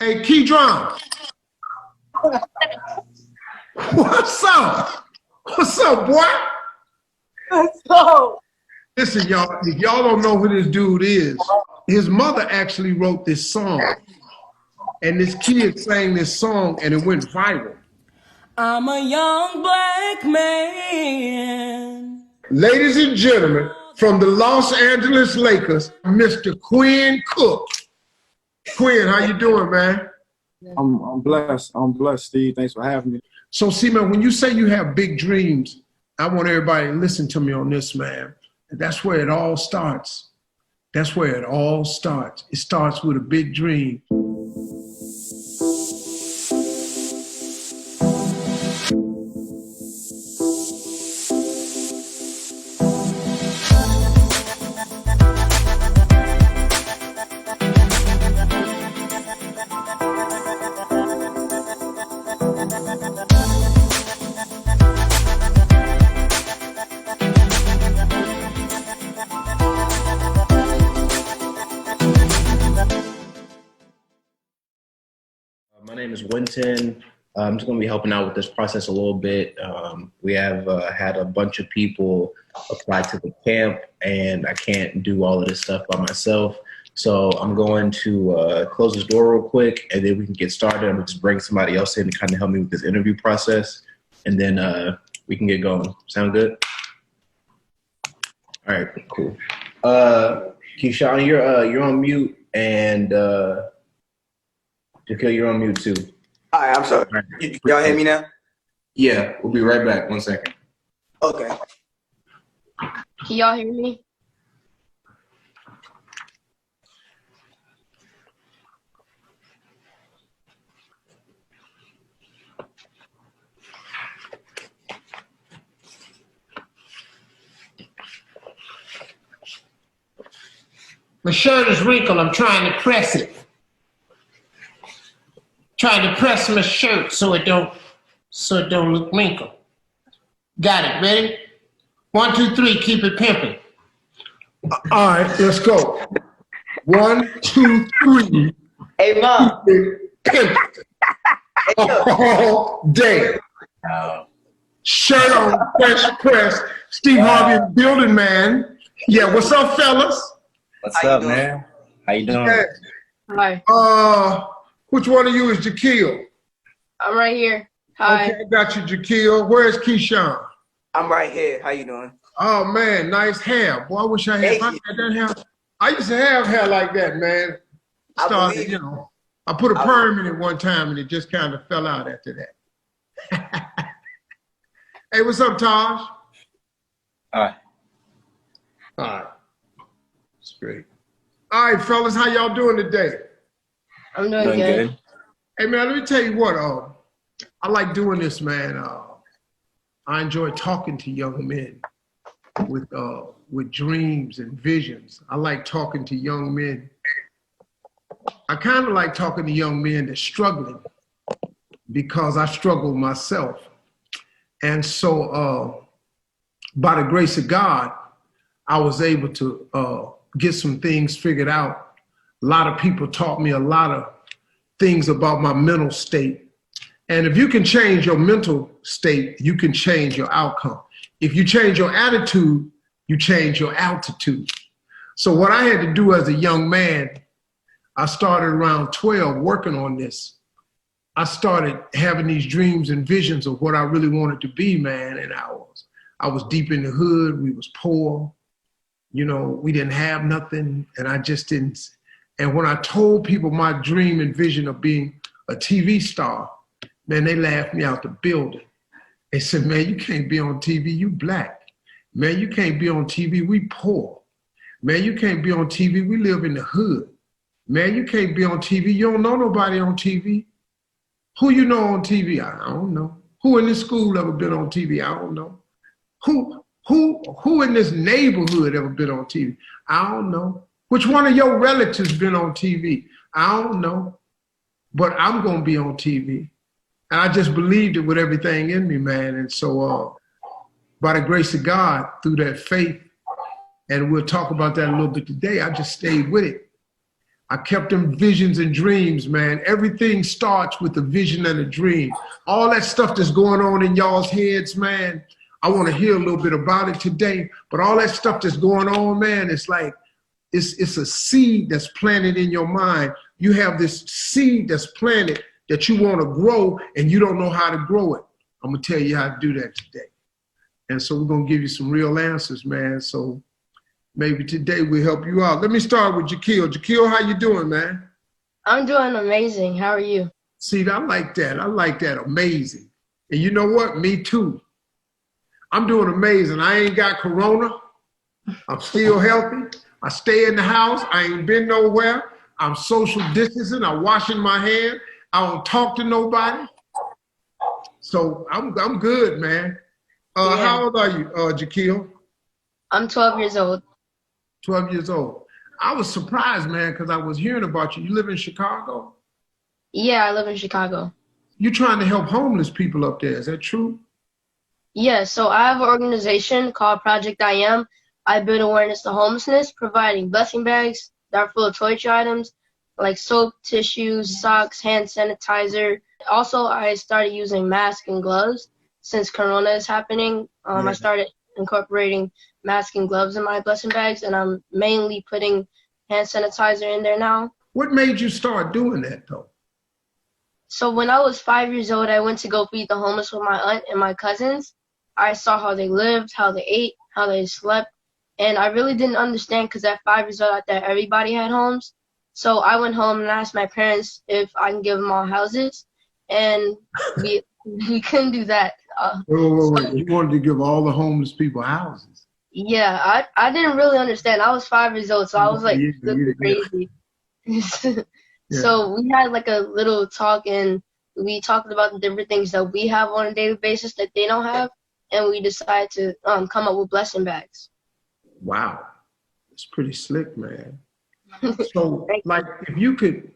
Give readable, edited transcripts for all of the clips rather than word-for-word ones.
Hey, Key Drum. What's up? What's up, boy? What's up? Listen, y'all, if y'all don't know who this dude is, his mother actually wrote this song. And this kid sang this song and it went viral. I'm a young black man. Ladies and gentlemen, from the Los Angeles Lakers, Mr. Quinn Cook. Quinn, how you doing, man? I'm blessed. I'm blessed, Steve. Thanks for having me. So, see, man, when you say you have big dreams, I want everybody to listen to me on this, man. That's where it all starts. That's where it all starts. It starts with a big dream. My name is Wynton. I'm just going to be helping out with this process a little bit. We have had a bunch of people apply to the camp, and I can't do all of this stuff by myself. So I'm going to close this door real quick, and then we can get started. I'm going to just bring somebody else in to kind of help me with this interview process, and then we can get going. Sound good? All right, cool. Keyshawn, you're on mute, and Jaquil, you're on mute too. All right, I'm sorry. Right. Y'all hear me now? Yeah, we'll be right back. 1 second. Okay. Can y'all hear me? My shirt is wrinkled. I'm trying to press it. Trying to press my shirt so it don't look wrinkled. Got it. Ready? 1, 2, 3. Keep it pimping. All right, let's go. 1, 2, 3. Hey, Mom. Keep it pimping. All day. Shirt on, fresh press. Steve Harvey, building man. Yeah, what's up, fellas? What's up, man? How you doing? Yeah. Hi. Which one of you is Jaquil? I'm right here. Hi. Okay, I got you, Jaquil. Where's Keyshawn? I'm right here. How you doing? Oh man, nice hair. Boy, I wish I had, that hair. I used to have hair like that, man. Started, you know. I put a perm in it one time and it just kind of fell out after that. Hey, what's up, Taj? Hi. All right. That's great. All right, fellas, how y'all doing today? I'm doing good. Hey man, let me tell you what, I like doing this, man. I enjoy talking to young men with dreams and visions. I like talking to young men. I kind of like talking to young men that's struggling because I struggle myself. And so by the grace of God, I was able to get some things figured out. A lot of people taught me a lot of things about my mental state. And if you can change your mental state, you can change your outcome. If you change your attitude, you change your altitude. So what I had to do as a young man, I started around 12 working on this. I started having these dreams and visions of what I really wanted to be, man. And I was deep in the hood. We was poor. You know, we didn't have nothing. And I just didn't. And when I told people my dream and vision of being a TV star, man, they laughed me out the building. They said, man, you can't be on TV, you black. Man, you can't be on TV, we poor. Man, you can't be on TV, we live in the hood. Man, you can't be on TV, you don't know nobody on TV. Who you know on TV? I don't know. Who in this school ever been on TV? I don't know. Who in this neighborhood ever been on TV? I don't know. Which one of your relatives been on TV? I don't know, but I'm gonna be on TV. And I just believed it with everything in me, man. And so by the grace of God, through that faith, and we'll talk about that a little bit today, I just stayed with it. I kept them visions and dreams, man. Everything starts with a vision and a dream. All that stuff that's going on in y'all's heads, man, I want to hear a little bit about it today. But all that stuff that's going on, man, it's like, it's a seed that's planted in your mind. You have this seed that's planted that you want to grow and you don't know how to grow it. I'm going to tell you how to do that today. And so we're going to give you some real answers, man. So maybe today we'll help you out. Let me start with Jaquil. Jaquil, how you doing, man? I'm doing amazing. How are you? See, I like that. I like that. Amazing. And you know what? Me too. I'm doing amazing. I ain't got corona. I'm still healthy. I stay in the house. I ain't been nowhere. I'm social distancing. I'm washing my hands. I don't talk to nobody. So I'm good, man. Yeah. How old are you, Jaquil? I'm 12 years old. 12 years old. I was surprised, man, because I was hearing about you. You live in Chicago? Yeah, I live in Chicago. You're trying to help homeless people up there. Is that true? Yeah, so I have an organization called Project I Am. I build awareness to homelessness, providing blessing bags that are full of toiletry items like soap, tissues, socks, hand sanitizer. Also, I started using masks and gloves since Corona is happening. I started incorporating masks and gloves in my blessing bags, and I'm mainly putting hand sanitizer in there now. What made you start doing that, though? So when I was 5 years old, I went to go feed the homeless with my aunt and my cousins. I saw how they lived, how they ate, how they slept. And I really didn't understand because at 5 years old, I thought everybody had homes. So I went home and asked my parents if I can give them all houses. And we couldn't do that. Wait. You wanted to give all the homeless people houses? Yeah, I didn't really understand. I was 5 years old, so I was like crazy. So we had like a little talk, and we talked about the different things that we have on a daily basis that they don't have. And we decided to come up with blessing bags. Wow. It's pretty slick, man. So, like, if you could,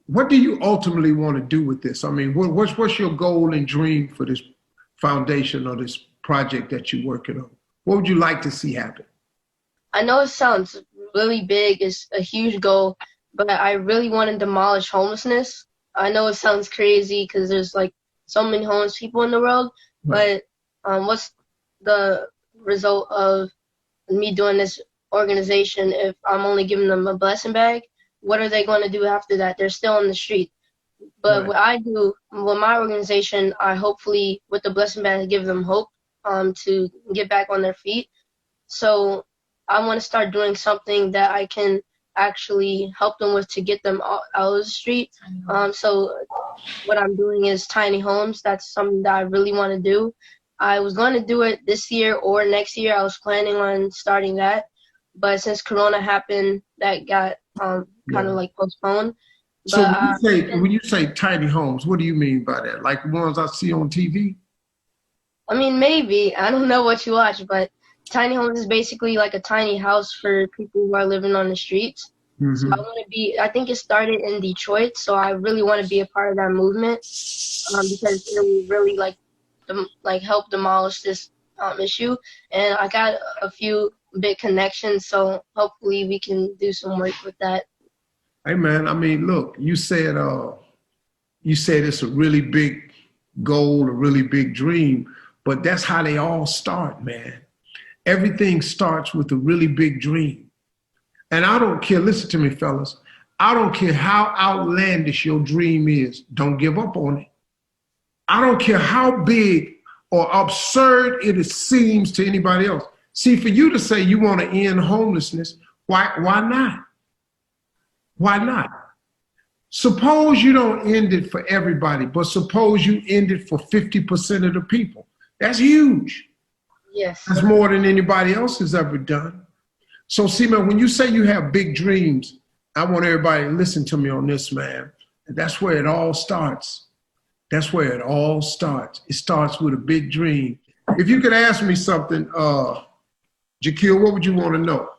what do you ultimately want to do with this? I mean, what's your goal and dream for this foundation or this project that you're working on? What would you like to see happen? I know it sounds really big. It's a huge goal, but I really want to demolish homelessness. I know it sounds crazy because there's like so many homeless people in the world, but what's the result of me doing this organization if I'm only giving them a blessing bag? What are they going to do after that? They're still on the street. But what I do with my organization, I hopefully with the blessing bag give them hope to get back on their feet. So I want to start doing something that I can actually help them with to get them out of the street. So what I'm doing is tiny homes. That's something that I really want to do. I was going to do it this year or next year. I was planning on starting that. But since Corona happened, that got kind of like postponed. So But, when you say tiny homes, what do you mean by that? Like the ones I see on TV? I mean, maybe. I don't know what you watch, but tiny homes is basically like a tiny house for people who are living on the streets. Mm-hmm. So I think it started in Detroit, so I really want to be a part of that movement because it will really help demolish this issue. And I got a few big connections, so hopefully we can do some work with that. Hey man, I mean, look, you said it's a really big goal, a really big dream, but that's how they all start, man. Everything starts with a really big dream. And I don't care, listen to me, fellas, I don't care how outlandish your dream is, don't give up on it. I don't care how big or absurd it seems to anybody else. See, for you to say you want to end homelessness, why not? Why not? Suppose you don't end it for everybody, but suppose you end it for 50% of the people. That's huge. Yes. That's more than anybody else has ever done. So see, man, when you say you have big dreams, I want everybody to listen to me on this, man. That's where it all starts. That's where it all starts. It starts with a big dream. If you could ask me something, Jaquil, what would you want to know?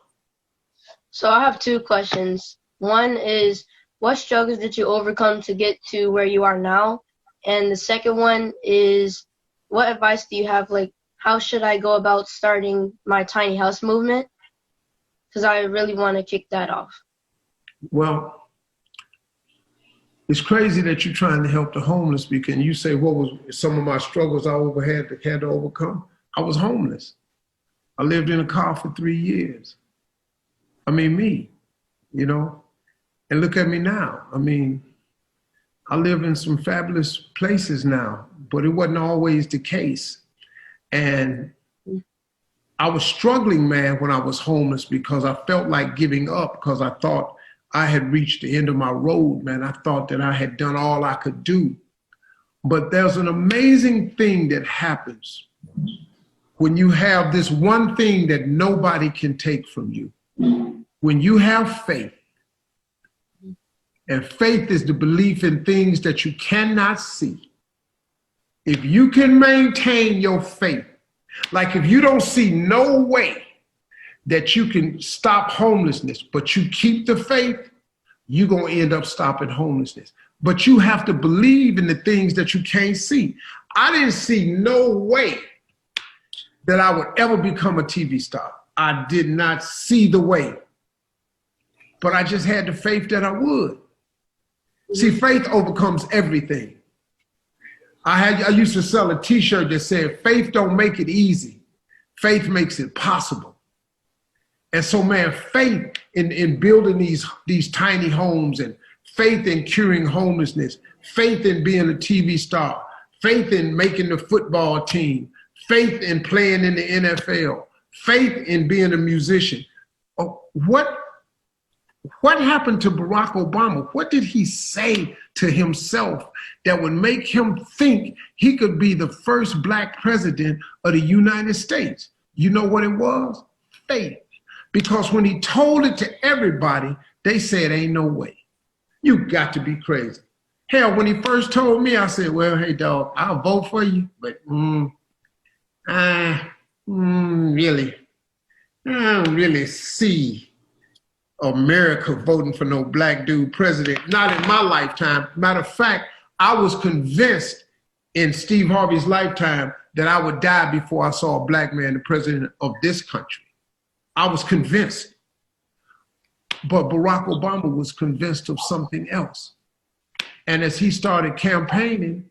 So I have two questions. One is, what struggles did you overcome to get to where you are now? And the second one is, what advice do you have? Like, how should I go about starting my tiny house movement? Because I really want to kick that off. Well, It's crazy that you're trying to help the homeless because you say, what was some of my struggles I had to overcome? I was homeless. I lived in a car for 3 years. I mean, me, you know, and look at me now. I mean, I live in some fabulous places now, but it wasn't always the case. And I was struggling, man, when I was homeless because I felt like giving up because I thought I had reached the end of my road, man. I thought that I had done all I could do. But there's an amazing thing that happens when you have this one thing that nobody can take from you. When you have faith, and faith is the belief in things that you cannot see. If you can maintain your faith, like if you don't see no way that you can stop homelessness, but you keep the faith, you're going to end up stopping homelessness. But you have to believe in the things that you can't see. I didn't see no way that I would ever become a TV star. I did not see the way. But I just had the faith that I would. See, faith overcomes everything. I used to sell a t-shirt that said, faith don't make it easy. Faith makes it possible. And so, man, faith in building these tiny homes, and faith in curing homelessness, faith in being a TV star, faith in making the football team, faith in playing in the NFL, faith in being a musician. Oh, what happened to Barack Obama? What did he say to himself that would make him think he could be the first black president of the United States? You know what it was? Faith. Because when he told it to everybody, they said, ain't no way. You got to be crazy. Hell, when he first told me, I said, well, hey, dog, I'll vote for you, but really, I don't really see America voting for no black dude president, not in my lifetime. Matter of fact, I was convinced in Steve Harvey's lifetime that I would die before I saw a black man the president of this country. I was convinced. But Barack Obama was convinced of something else. And as he started campaigning,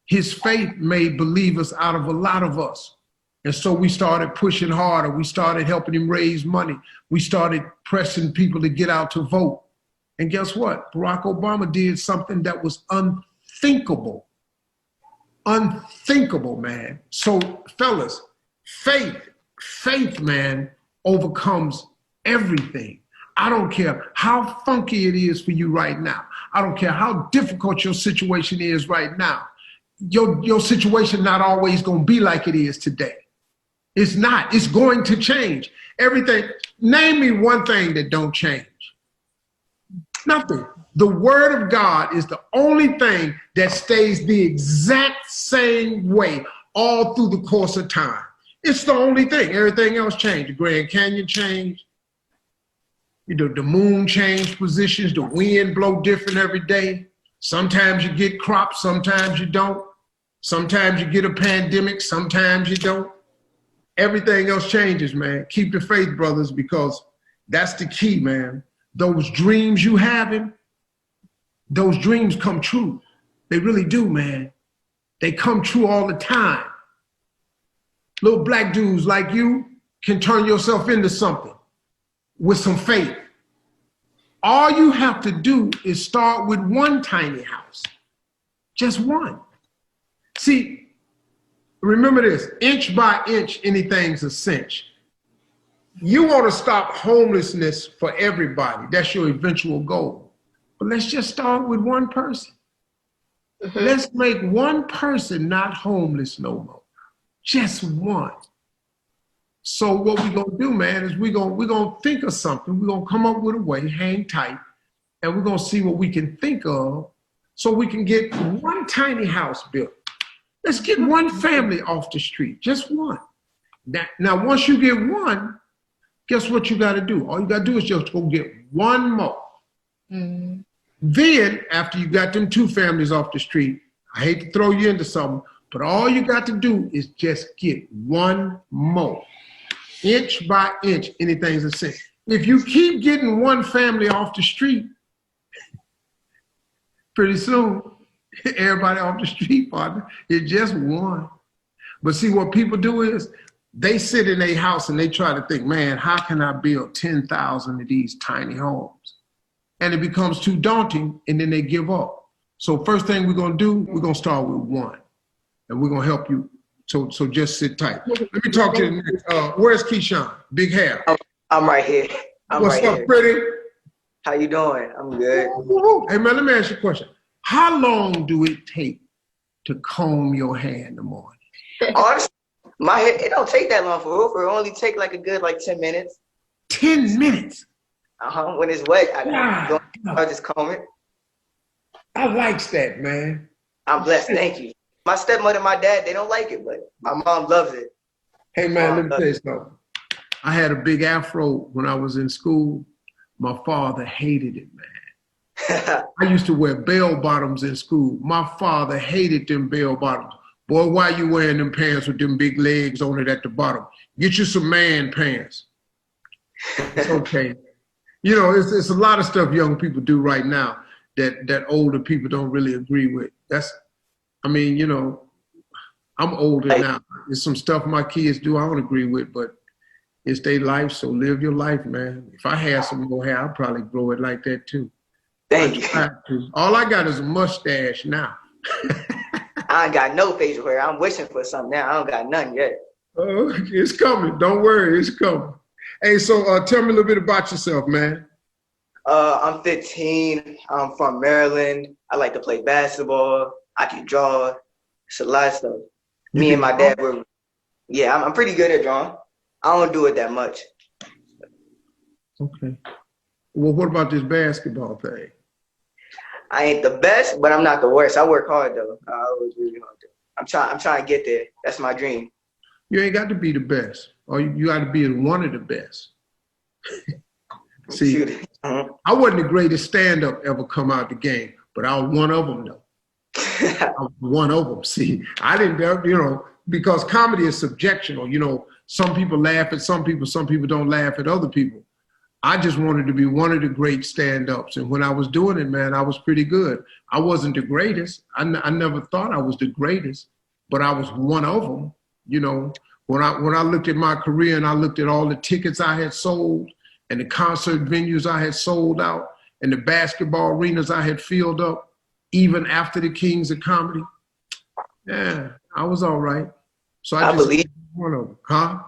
his faith made believers out of a lot of us. And so we started pushing harder. We started helping him raise money. We started pressing people to get out to vote. And guess what? Barack Obama did something that was unthinkable. Unthinkable, man. So fellas, faith, man, overcomes everything. I don't care how funky it is for you right now. I don't care how difficult your situation is right now. Your situation not always gonna be like it is today. It's not. It's going to change. Everything. Name me one thing that don't change. Nothing. The word of God is the only thing that stays the exact same way all through the course of time. It's the only thing. Everything else changed. The Grand Canyon changed. You know, the moon changed positions. The wind blow different every day. Sometimes you get crops. Sometimes you don't. Sometimes you get a pandemic. Sometimes you don't. Everything else changes, man. Keep the faith, brothers, because that's the key, man. Those dreams you having, those dreams come true. They really do, man. They come true all the time. Little black dudes like you can turn yourself into something with some faith. All you have to do is start with one tiny house. Just one. See, remember this, inch by inch, anything's a cinch. You want to stop homelessness for everybody. That's your eventual goal. But let's just start with one person. Let's make one person not homeless no more. Just one. So what we're going to do, man, is we're going to think of something. We're going to come up with a way, hang tight, and we're going to see what we can think of so we can get one tiny house built. Let's get one family off the street, just one. Now, once you get one, guess what you got to do? All you got to do is just go get one more. Mm-hmm. Then, after you got them two families off the street, I hate to throw you into something, but all you got to do is just get one more. Inch by inch, anything's a cinch. If you keep getting one family off the street, Pretty soon, everybody off the street, partner, it's just one. But see, what people do is they sit in their house and they try to think, man, how can I build 10,000 of these tiny homes? And it becomes too daunting, and then they give up. So first thing we're gonna do, we're gonna start with one, and we're gonna help you. So just sit tight. Let me talk to you next. Where's Keyshawn? Big hair. I'm right here. What's up, pretty? How you doing? I'm good. Hey man, let me ask you a question. How long do it take to comb your hair in the morning? Honestly, my hair, it don't take that long for real. It only take like a good 10 minutes. 10 minutes? When it's wet, I just comb it. I likes that, man. I'm blessed, thank you. My stepmother and my dad, they don't like it, but my mom loves it. Hey man, let me tell you something. I had a big afro when I was in school. My father hated it, man. I used to wear bell bottoms in school. My father hated them bell bottoms. Boy, why you wearing them pants with them big legs on it at the bottom? Get you some man pants. It's okay. You know, it's a lot of stuff young people do right now that older people don't really agree with. You know, I'm older now. There's some stuff my kids do I don't agree with, but it's their life, so live your life, man. If I had some more hair, I'd probably grow it like that too. Thank you. All I got is a mustache now. I ain't got no facial hair. I'm wishing for something now. I don't got none yet. Oh, it's coming. Don't worry, it's coming. Hey, so tell me a little bit about yourself, man. I'm 15. I'm from Maryland. I like to play basketball. I can draw. It's a lot of stuff. Me and my dad I'm pretty good at drawing. I don't do it that much. Okay. Well, what about this basketball thing? I ain't the best, but I'm not the worst. I work hard though. I always really hard though. I'm trying to get there. That's my dream. You ain't got to be the best, or you got to be one of the best. See, I wasn't the greatest stand-up ever come out the game, but I was one of them though. I was one of them. See, I didn't, because comedy is subjectional. Some people laugh at some people don't laugh at other people. I just wanted to be one of the great stand-ups. And when I was doing it, man, I was pretty good. I wasn't the greatest. I never thought I was the greatest, but I was one of them. When I looked at my career and I looked at all the tickets I had sold and the concert venues I had sold out and the basketball arenas I had filled up, even after the Kings of Comedy, yeah, I was all right. So I believe one of them, huh?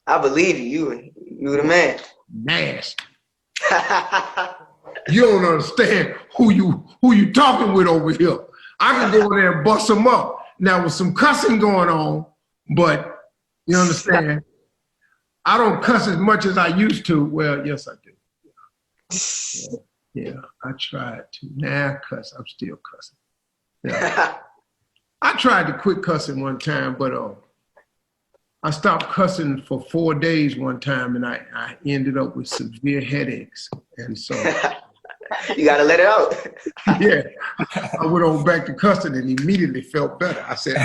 I believe you. You the man. Nasty. You don't understand who you talking with over here. I can go in there and bust them up. Now with some cussing going on, but you understand, I don't cuss as much as I used to. Well, yes, I do. Yeah, I tried to. Nah, I cuss. I'm still cussing. Yeah. I tried to quit cussing one time, but I stopped cussing for 4 days one time, and I ended up with severe headaches. And so you gotta let it out. Yeah, I went on back to cussing and immediately felt better. I said,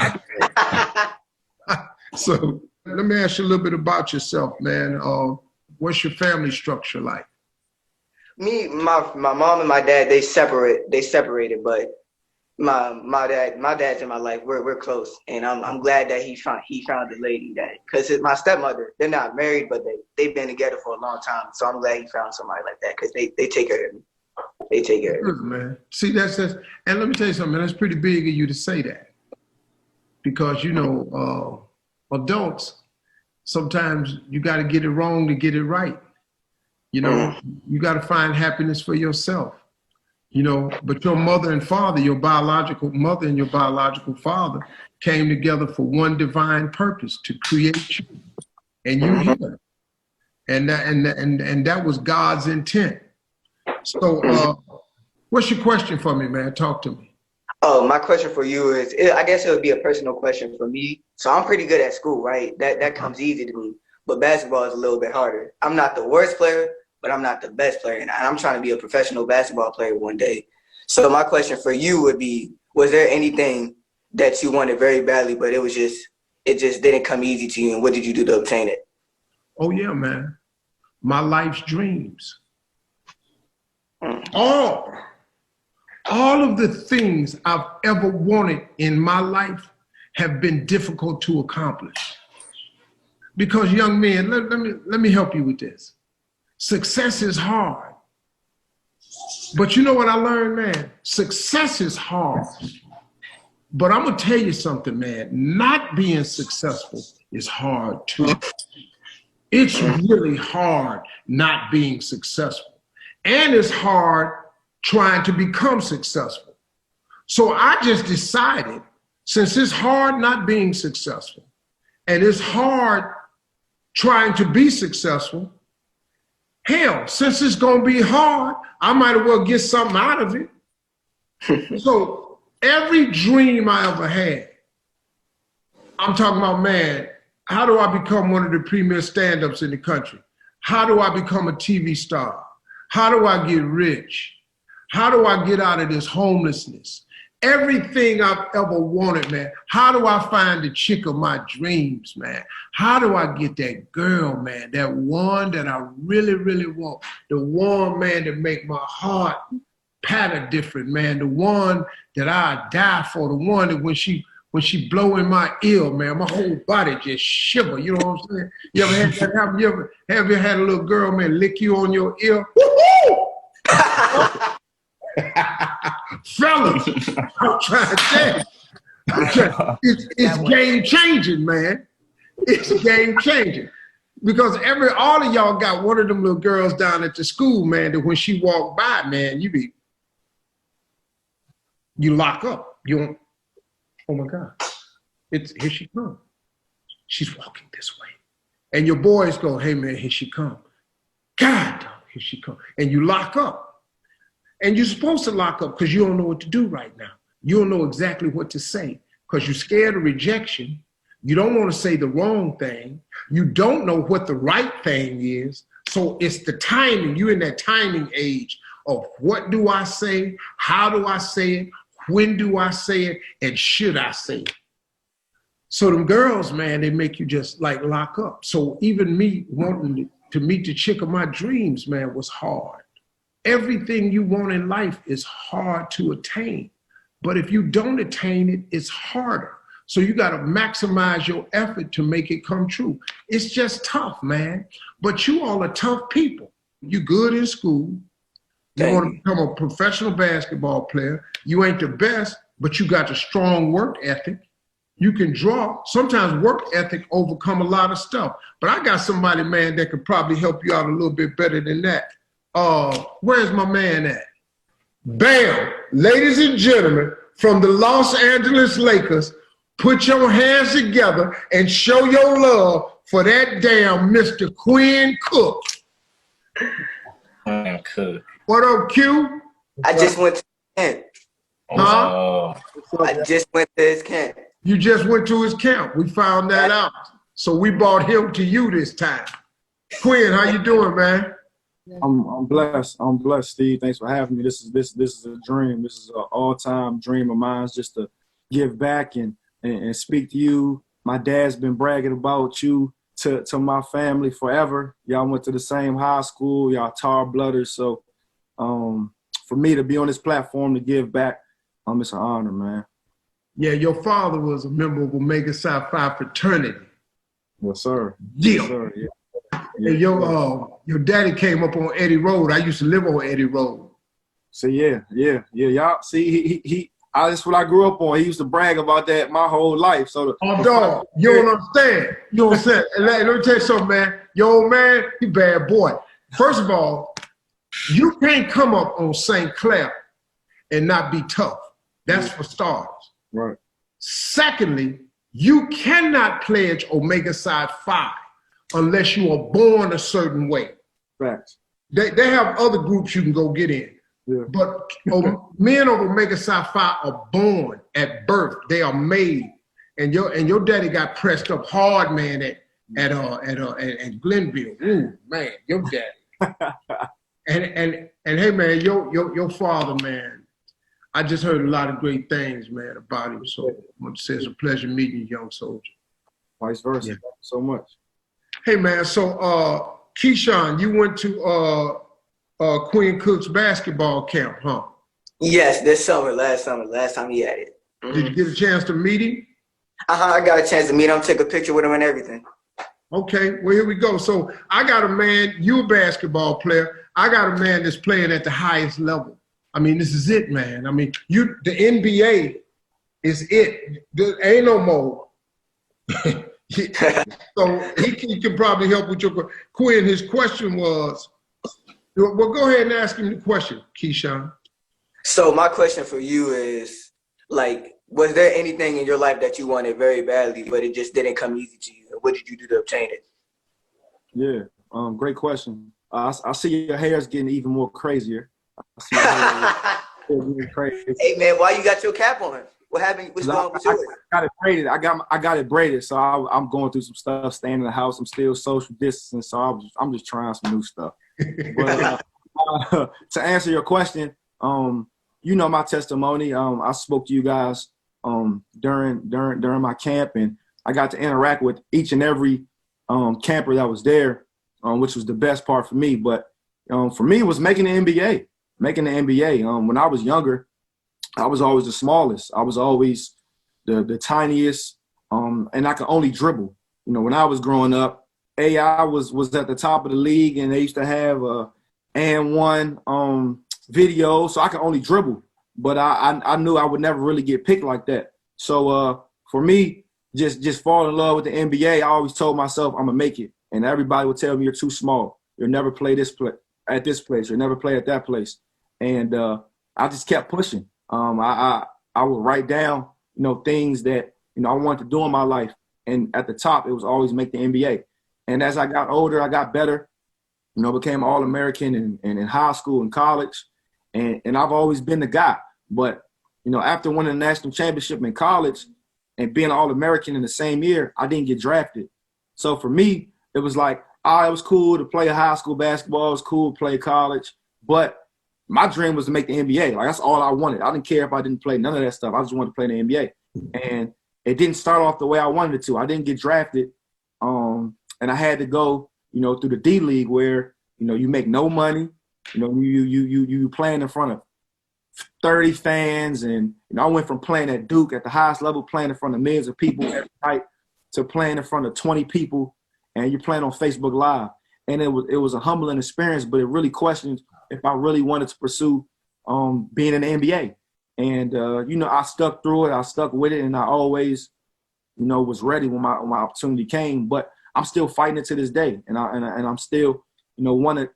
So let me ask you a little bit about yourself, man. What's your family structure like? Me, my mom and my dad, they separated, but my dad's in my life. We're close, and I'm glad that he found the lady because my stepmother, they're not married, but they've been together for a long time. So I'm glad he found somebody like that because they take care of me. They take care of me. Man. See, that's and let me tell you something, man, that's pretty big of you to say that, because adults, sometimes you got to get it wrong to get it right. You got to find happiness for yourself. But your mother and father, your biological mother and your biological father came together for one divine purpose, to create you. And you here. And that was God's intent. So what's your question for me, man? Talk to me. Oh, my question for you is, I guess it would be a personal question for me. So I'm pretty good at school, right? That comes easy to me. But basketball is a little bit harder. I'm not the worst player, but I'm not the best player. And I'm trying to be a professional basketball player one day. So my question for you would be, was there anything that you wanted very badly, but it just didn't come easy to you? And what did you do to obtain it? Oh, yeah, man. My life's dreams. All all of the things I've ever wanted in my life have been difficult to accomplish. Because young men, let me help you with this. Success is hard. But you know what I learned, man? Success is hard. But I'm gonna tell you something, man. Not being successful is hard too. It's really hard not being successful. And it's hard trying to become successful. So I just decided, since it's hard not being successful, and it's hard trying to be successful, hell, since it's gonna be hard, I might as well get something out of it. So every dream I ever had, I'm talking about, man, how do I become one of the premier stand-ups in the country? How do I become a TV star? How do I get rich? How do I get out of this homelessness? Everything I've ever wanted, man. How do I find the chick of my dreams, man? How do I get that girl, man? That one that I really, really want. The one, man, that make my heart patter different, man. The one that I die for. The one that when she blow in my ear, man, my whole body just shiver. You know what I'm saying? You ever had that happen? Have you had a little girl, man, lick you on your ear? Woo-hoo! Fellas, I'm trying to tell you. It's game changing, man. It's game changing. Because all of y'all got one of them little girls down at the school, man, that when she walk by, man, you lock up. You don't, oh my God, here she comes. She's walking this way. And your boys go, hey man, here she come. God, here she come. And you lock up. And you're supposed to lock up because you don't know what to do right now. You don't know exactly what to say because you're scared of rejection. You don't want to say the wrong thing. You don't know what the right thing is. So it's the timing. You're in that timing age of what do I say? How do I say it? When do I say it? And should I say it? So them girls, man, they make you just like lock up. So even me wanting to meet the chick of my dreams, man, was hard. Everything you want in life is hard to attain. But if you don't attain it, it's harder. So you got to maximize your effort to make it come true. It's just tough, man. But you all are tough people. You're good in school. You want to become a professional basketball player. You ain't the best, but you got a strong work ethic. You can draw. Sometimes work ethic overcome a lot of stuff. But I got somebody, man, that could probably help you out a little bit better than that. Where's my man at? Bam! Ladies and gentlemen, from the Los Angeles Lakers, put your hands together and show your love for that damn Mr. Quinn Cook. Cook. What up, Q? I just went to his camp. Huh? I just went to his camp. You just went to his camp. We found that out. So we brought him to you this time. Quinn, how you doing, man? I'm blessed. I'm blessed, Steve. Thanks for having me. This is a dream. This is an all-time dream of mine, just to give back and speak to you. My dad's been bragging about you to my family forever. Y'all went to the same high school. Y'all tar blooders. So for me to be on this platform to give back, it's an honor, man. Yeah, your father was a member of Omega Psi Phi fraternity. Yes, sir. Yeah. Yes, sir. Yeah. And your daddy came up on Eddie Road. I used to live on Eddie Road. So yeah. Y'all see, that's what I grew up on. He used to brag about that my whole life. So dog, you don't understand. You don't understand. And let me tell you something, man. Your old man, he bad boy. First of all, you can't come up on St. Clair and not be tough. That's for starters. Right. Secondly, you cannot pledge Omega Psi Phi unless you are born a certain way. Facts. They have other groups you can go get in. Yeah. But men of Omega Psi Phi are born at birth. They are made. And your daddy got pressed up hard, man, at Glenville. Ooh, man, your daddy. and hey, man, your father, man, I just heard a lot of great things, man, about him. So I want to say it's a pleasure meeting you, young soldier. Vice versa. Yeah. Thank you so much. Hey, man, so Keyshawn, you went to Quinn Cook's basketball camp, huh? Yes, this summer, last time he had it. Did you get a chance to meet him? I got a chance to meet him, take a picture with him and everything. Okay, well, here we go. So I got a man, you're a basketball player. I got a man that's playing at the highest level. I mean, this is it, man. I mean, the NBA is it. There ain't no more. So he can probably help with your question. Quinn, his question was, well, go ahead and ask him the question, Keyshawn. So my question for you is, like, was there anything in your life that you wanted very badly, but it just didn't come easy to you? And what did you do to obtain it? Yeah, great question. I see your hair's getting even more crazier. I see your hair getting crazy. Hey man, why you got your cap on? What happened? What's going on with yours? I got it braided. I got it braided. So I'm going through some stuff, staying in the house. I'm still social distancing, so I'm just trying some new stuff. But to answer your question, you know my testimony. I spoke to you guys during my camp, and I got to interact with each and every camper that was there, which was the best part for me. But for me, it was making the NBA. When I was younger, I was always the smallest. I was always the tiniest, and I could only dribble. You know, when I was growing up, AI was at the top of the league, and they used to have a and one video, so I could only dribble. But I knew I would never really get picked like that. So for me, just fall in love with the NBA, I always told myself I'm gonna make it. And everybody would tell me you're too small. You'll never play at this place. You'll never play at that place. And I just kept pushing. I would write down, things that, I wanted to do in my life. And at the top, it was always make the NBA. And as I got older, I got better, became All-American and in high school and college. And I've always been the guy. But, after winning the national championship in college and being All-American in the same year, I didn't get drafted. So for me, it was like, it was cool to play high school basketball. It was cool to play college. But my dream was to make the NBA. Like, that's all I wanted. I didn't care if I didn't play none of that stuff. I just wanted to play in the NBA. And it didn't start off the way I wanted it to. I didn't get drafted. And I had to go, through the D League where, you make no money. You playing in front of 30 fans. And, I went from playing at Duke at the highest level, playing in front of millions of people every night, to playing in front of 20 people. And you're playing on Facebook Live. And it was a humbling experience, but it really questioned if I really wanted to pursue being in the NBA. And, I stuck through it. I stuck with it. And I always, was ready when my opportunity came. But I'm still fighting it to this day. And I'm still, want to,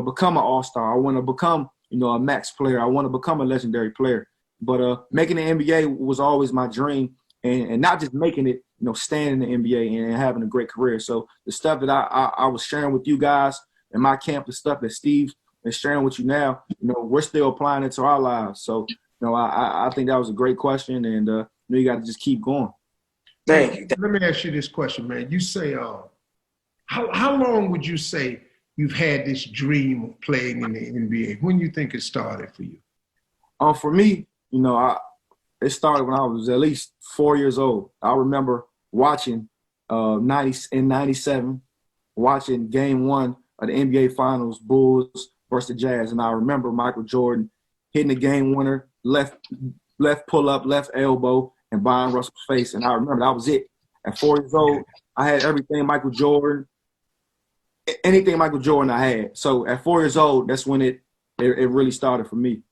become an all-star. I want to become, a max player. I want to become a legendary player. But making the NBA was always my dream. And not just making it, staying in the NBA and having a great career. So the stuff that I was sharing with you guys in my camp, the stuff that Steve is sharing with you now, we're still applying it to our lives. So, I think that was a great question, and you got to just keep going. Thank you. Let me ask you this question, man. You say, how long would you say you've had this dream of playing in the NBA? When you think it started for you? For me, it started when I was at least 4 years old. I remember watching in 97, watching game one of the NBA Finals, Bulls versus the Jazz. And I remember Michael Jordan hitting the game winner, left pull-up, left elbow, and Byron Russell's face. And I remember that was it. At 4 years old, I had everything Michael Jordan, anything Michael Jordan I had. So at 4 years old, that's when it really started for me.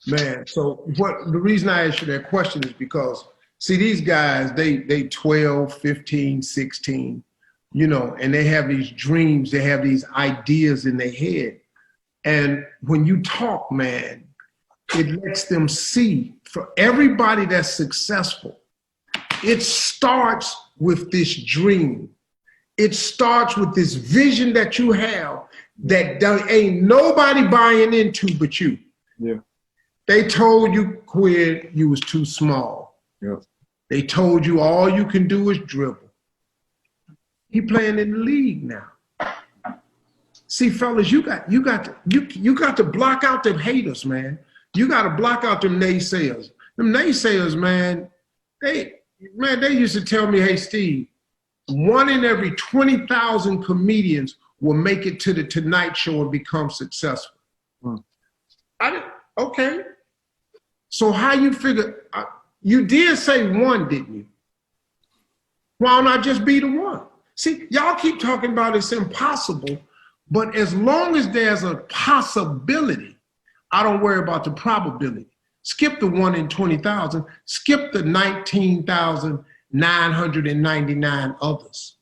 Man, so the reason I asked you that question is because, see, these guys, they 12, 15, 16, and they have these dreams, they have these ideas in their head. And when you talk, man, it lets them see, for everybody that's successful, it starts with this dream. It starts with this vision that you have that ain't nobody buying into but you. Yeah. They told you, Quinn, you was too small. Yeah. They told you all you can do is dribble. He playing in the league now. See, fellas, you got to block out them haters, man. You got to block out them naysayers. Them naysayers, man, they used to tell me, hey, Steve, 1 in every 20,000 comedians will make it to the Tonight Show and become successful. Okay. So how you figure, you did say one, didn't you? Why not just be the one? See, y'all keep talking about it's impossible, but as long as there's a possibility, I don't worry about the probability. Skip the 1 in 20,000, skip the 19,999 others.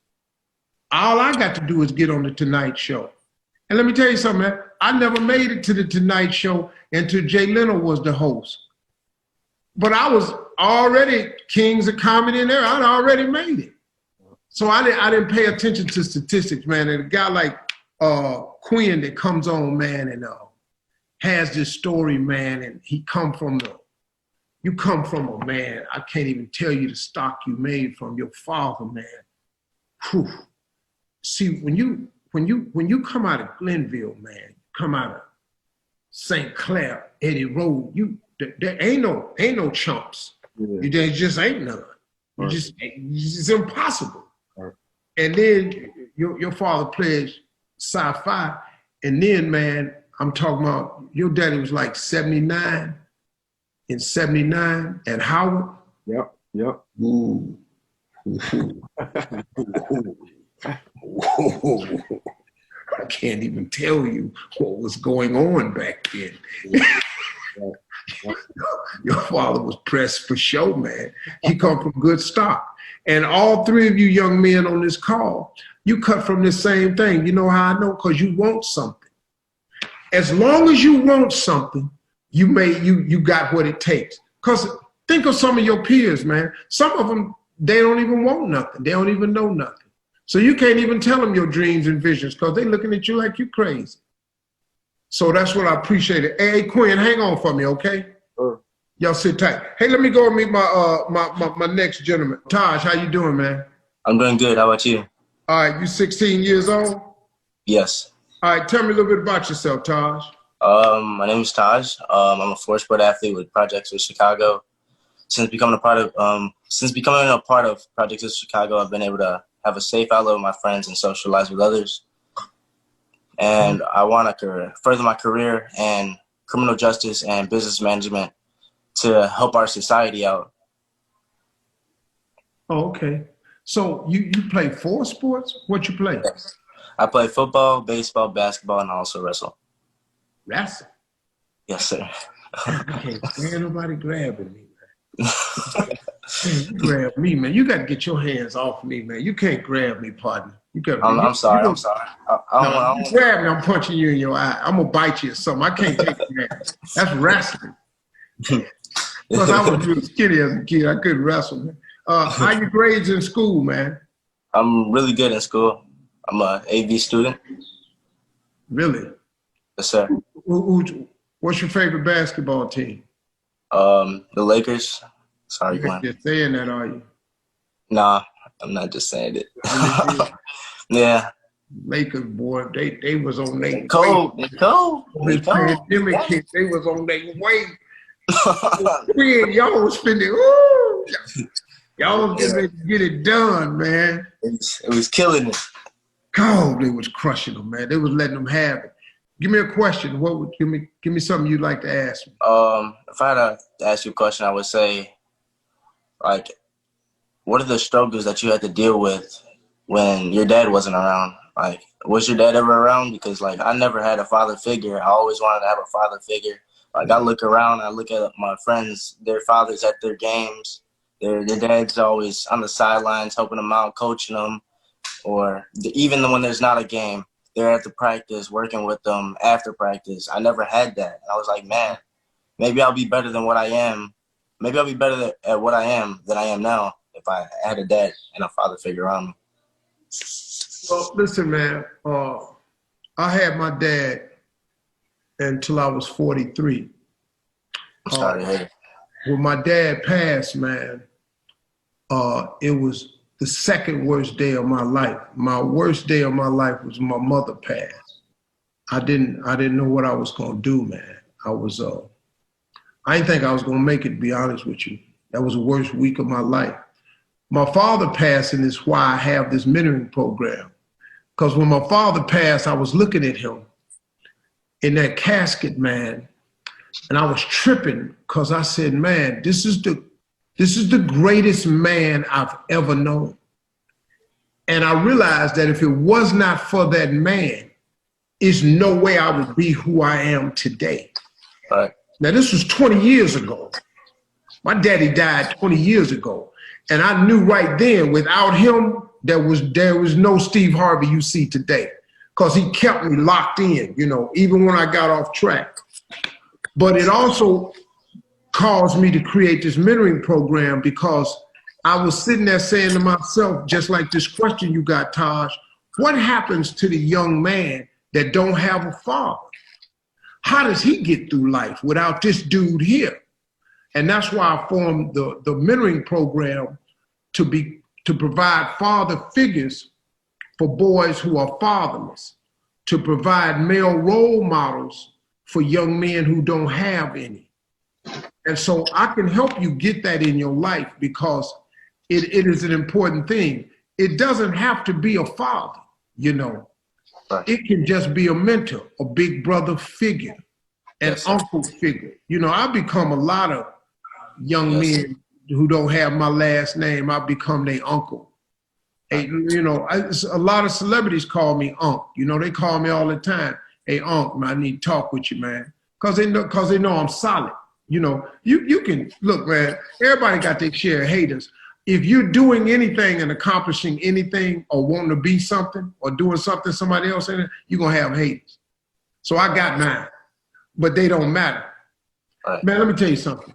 All I got to do is get on the Tonight Show. And let me tell you something, man, I never made it to the Tonight Show until Jay Leno was the host. But I was already Kings of Comedy in there. I'd already made it. So I didn't pay attention to statistics, man. And a guy like Quinn that comes on, man, and has this story, man, and you come from a man, I can't even tell you the stock you made from your father, man. Whew. See, when you come out of Glenville, man, come out of St. Clair, Eddie Road, there ain't no chumps. Yeah. There just ain't none. Right. It's impossible. Right. And then your father pledged sci-fi, and then, man, I'm talking about your daddy was like 79 at Howard. Yep. Ooh. I can't even tell you what was going on back then. Your father was pressed for show, man. He come from good stock. And all three of you young men on this call, you cut from the same thing. You know how I know? Because you want something. As long as you want something, you got what it takes. Because think of some of your peers, man. Some of them, they don't even want nothing. They don't even know nothing. So you can't even tell them your dreams and visions because they're looking at you like you crazy. So that's what I appreciate it. Hey, Quinn, hang on for me, okay? Sure. Y'all sit tight. Hey, let me go and meet my next gentleman. Taj, how you doing, man? I'm doing good. How about you? All right, you 16 years old? Yes. All right, tell me a little bit about yourself, Taj. My name is Taj. I'm a four-sport athlete with Projects of Chicago. Since becoming a part of Projects of Chicago, I've been able to have a safe outlet with my friends and socialize with others. And I want to further my career in criminal justice and business management to help our society out. Oh, okay. So you play 4 sports? What you play? Yes. I play football, baseball, basketball, and I also wrestle. Wrestle? Yes, sir. I can't stand nobody grabbing me, man. You grab me, man. You got to get your hands off me, man. You can't grab me, partner. I'm sorry. I'm grab me, I'm punching you in your eye. I'm going to bite you or something. I can't take that. That's wrestling. Because I was real skinny as a kid. I couldn't wrestle, man. How your grades in school, man? I'm really good in school. I'm an AV student. Really? Yes, sir. What's your favorite basketball team? The Lakers. Sorry, Glenn. You're saying that, are you? Nah, I'm not just saying it. Yeah. Lakers, boy, they was on their way. Cold. Pandemic hit, they was on their way. Y'all was spending, ooh. Y'all was getting ready to get it done, man. It was killing it. God, they was crushing them, man. They was letting them have it. Give me a question. Give me something you'd like to ask me. If I had to ask you a question, I would say, like, what are the struggles that you had to deal with when your dad wasn't around? Like, was your dad ever around? Because, like, I never had a father figure. I always wanted to have a father figure. Like, I look around, I look at my friends, their fathers at their games. Their dad's always on the sidelines helping them out, coaching them. Or even when there's not a game, they're at the practice, working with them after practice. I never had that. And I was like, man, maybe I'll be better than what I am. Maybe I'll be better at what I am than I am now if I had a dad and a father figure around me. Well, listen, man. I had my dad until I was 43. I'm sorry to hear it. When my dad passed, man, it was the second worst day of my life. My worst day of my life was when my mother passed. I didn't know what I was gonna do, man. I didn't think I was gonna make it, to be honest with you. That was the worst week of my life. My father passing is why I have this mentoring program. Because when my father passed, I was looking at him in that casket, man, And I was tripping because I said, man, this is the greatest man I've ever known. And I realized that if it was not for that man, there's no way I would be who I am today. Right. Now, this was 20 years ago. My daddy died 20 years ago. And I knew right then, without him, there was no Steve Harvey you see today, because he kept me locked in, you know, even when I got off track. But it also caused me to create this mentoring program, because I was sitting there saying to myself, just like this question you got, Taj, what happens to the young man that don't have a father? How does he get through life without this dude here? And that's why I formed the mentoring program to provide father figures for boys who are fatherless, to provide male role models for young men who don't have any. And so I can help you get that in your life, because it is an important thing. It doesn't have to be a father, you know. It can just be a mentor, a big brother figure, an uncle figure. You know, I've become a lot of young men who don't have my last name. I've become their uncle. Hey, you know, a lot of celebrities call me Unc. You know, they call me all the time. Hey, Unc, man, I need to talk with you, man. Because they know I'm solid. You know, you can, look, man, everybody got their share of haters. If you're doing anything and accomplishing anything or wanting to be something or doing something somebody else in it, you're going to have haters. So I got mine, but they don't matter. Right. Man, let me tell you something.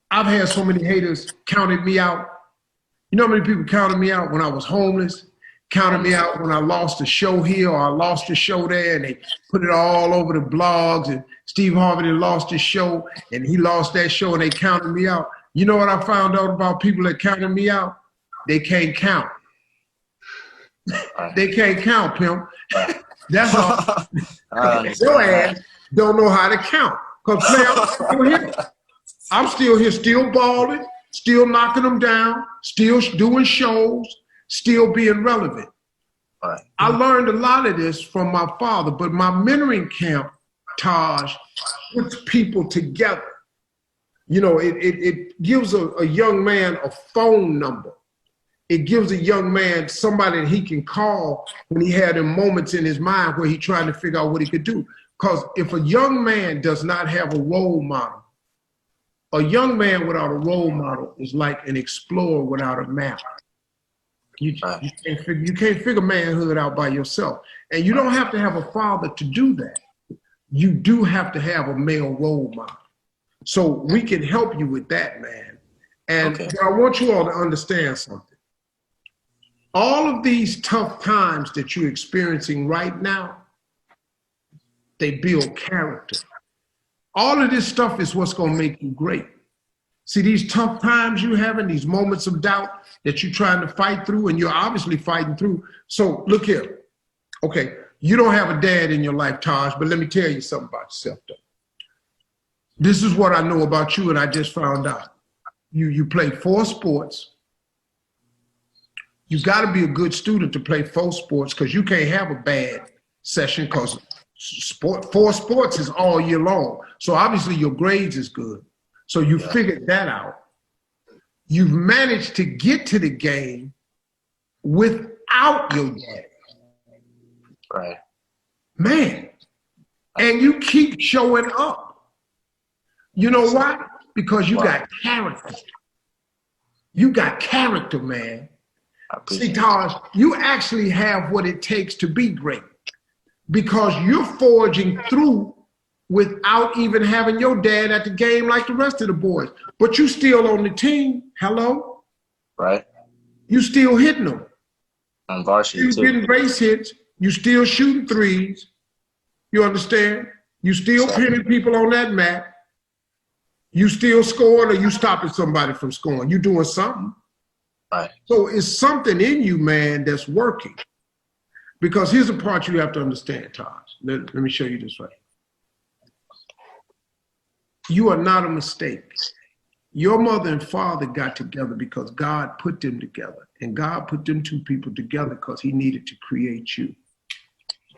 I've had so many haters counted me out. You know how many people counted me out when I was homeless, counted me out when I lost a show here or I lost a show there, and they put it all over the blogs, and Steve Harvey lost his show and he lost that show and they counted me out. You know what I found out about people that counted me out? They can't count. They can't count, pimp. That's all. Your ass don't know how to count. Because I'm still here, still balling, still knocking them down, still doing shows, still being relevant. Right. I learned a lot of this from my father, but my mentoring camp, Taj, puts people together. You know, it gives a young man a phone number. It gives a young man somebody that he can call when he had them moments in his mind where he's trying to figure out what he could do. Because if a young man does not have a role model, a young man without a role model is like an explorer without a map. You can't figure manhood out by yourself. And you don't have to have a father to do that. You do have to have a male role model. So we can help you with that, man. And I want you all to understand something. All of these tough times that you're experiencing right now, they build character. All of this stuff is what's going to make you great. See, these tough times you're having, these moments of doubt that you're trying to fight through, and you're obviously fighting through. So look here. Okay, you don't have a dad in your life, Taj, but let me tell you something about yourself, though. This is what I know about you, and I just found out. You play 4 sports. You got to be a good student to play 4 sports, because you can't have a bad session, because 4 sports is all year long. So obviously your grades is good. So you figured that out. You've managed to get to the game without your dad. Right. Man, and you keep showing up. You know why? Because you got character. You got character, man. See, Taj, you actually have what it takes to be great, because you're forging through without even having your dad at the game like the rest of the boys. But you still on the team. Hello? Right. You still hitting them. On varsity, you getting base hits. You still shooting threes. You understand? You still pinning people on that mat. You still scoring, or you stopping somebody from scoring. You doing something. Right. So it's something in you, man, that's working. Because here's a part you have to understand, Taj. Let me show you this right. You are not a mistake. Your mother and father got together because God put them together. And God put them 2 people together because he needed to create you.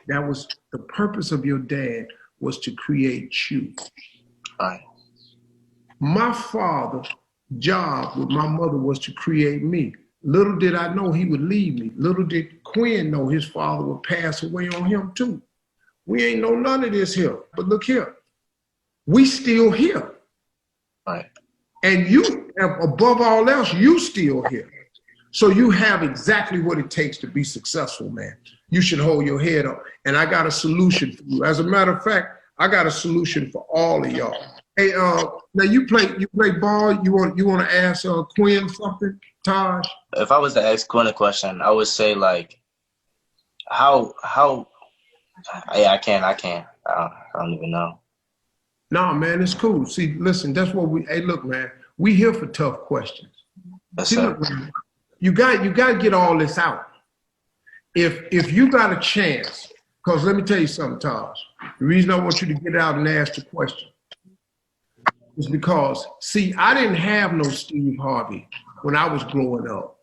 That was the purpose of your dad, was to create you. Right. My father's job with my mother was to create me. Little did I know he would leave me. Little did Quinn know his father would pass away on him too. We ain't know none of this here. But look here, we still here. Right. And you, above all else, you still here. So you have exactly what it takes to be successful, man. You should hold your head up. And I got a solution for you. As a matter of fact, I got a solution for all of y'all. Hey, now you play ball. You want to ask Quinn something, Taj? If I was to ask Quinn a question, I would say like, how? Yeah, I can't. I don't even know. Nah, man, it's cool. See, listen, that's what we. Hey, look, man, we here for tough questions. Yes, See, sir. look, man, you got to get all this out. If you got a chance, because let me tell you something, Taj. The reason I want you to get out and ask the question is because, see, I didn't have no Steve Harvey when I was growing up.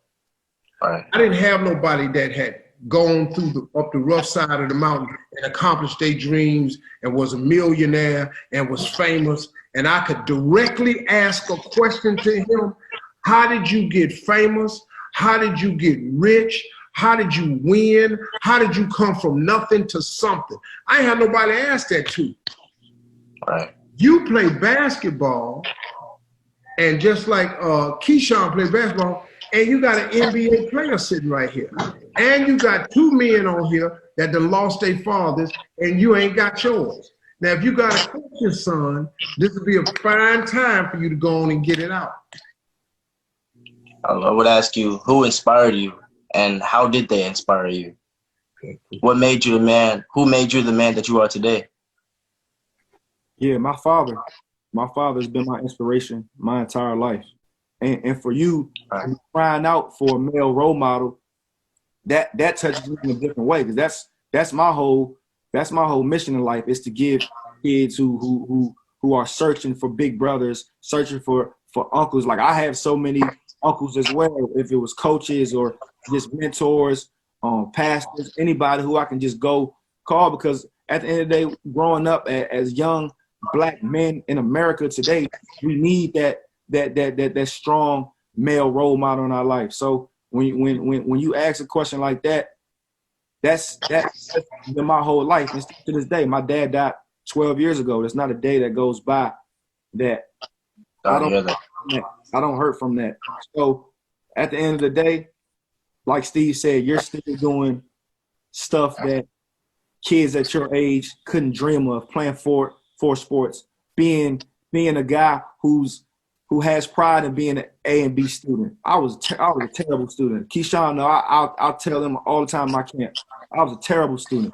Right. I didn't have nobody that had gone through up the rough side of the mountain and accomplished their dreams and was a millionaire and was famous. And I could directly ask a question to him. How did you get famous? How did you get rich? How did you win? How did you come from nothing to something? I ain't had nobody ask that to. Right. You play basketball, and just like Keyshawn played basketball, and you got an NBA player sitting right here. And you got two men on here that done lost their fathers, and you ain't got yours. Now, if you got a coach's son, this would be a fine time for you to go on and get it out. I would ask you, who inspired you, and how did they inspire you? What made you the man? Who made you the man that you are today? Yeah, my father. My father's been my inspiration my entire life. And for you, crying out for a male role model, that touches me in a different way, because that's my whole mission in life, is to give kids who are searching for big brothers, searching for uncles. Like, I have so many uncles as well, if it was coaches or just mentors, pastors, anybody who I can just go call, because at the end of the day, growing up as young Black men in America today, we need that strong male role model in our life. So when you ask a question like that, that's been my whole life. And to this day, my dad died 12 years ago. There's not a day that goes by that I don't hurt from that. So at the end of the day, like Steve said, you're still doing stuff that kids at your age couldn't dream of, playing for sports, being a guy who has pride in being an A and B student. I was a terrible student. Keyshawn, I'll tell him all the time in my camp, I was a terrible student.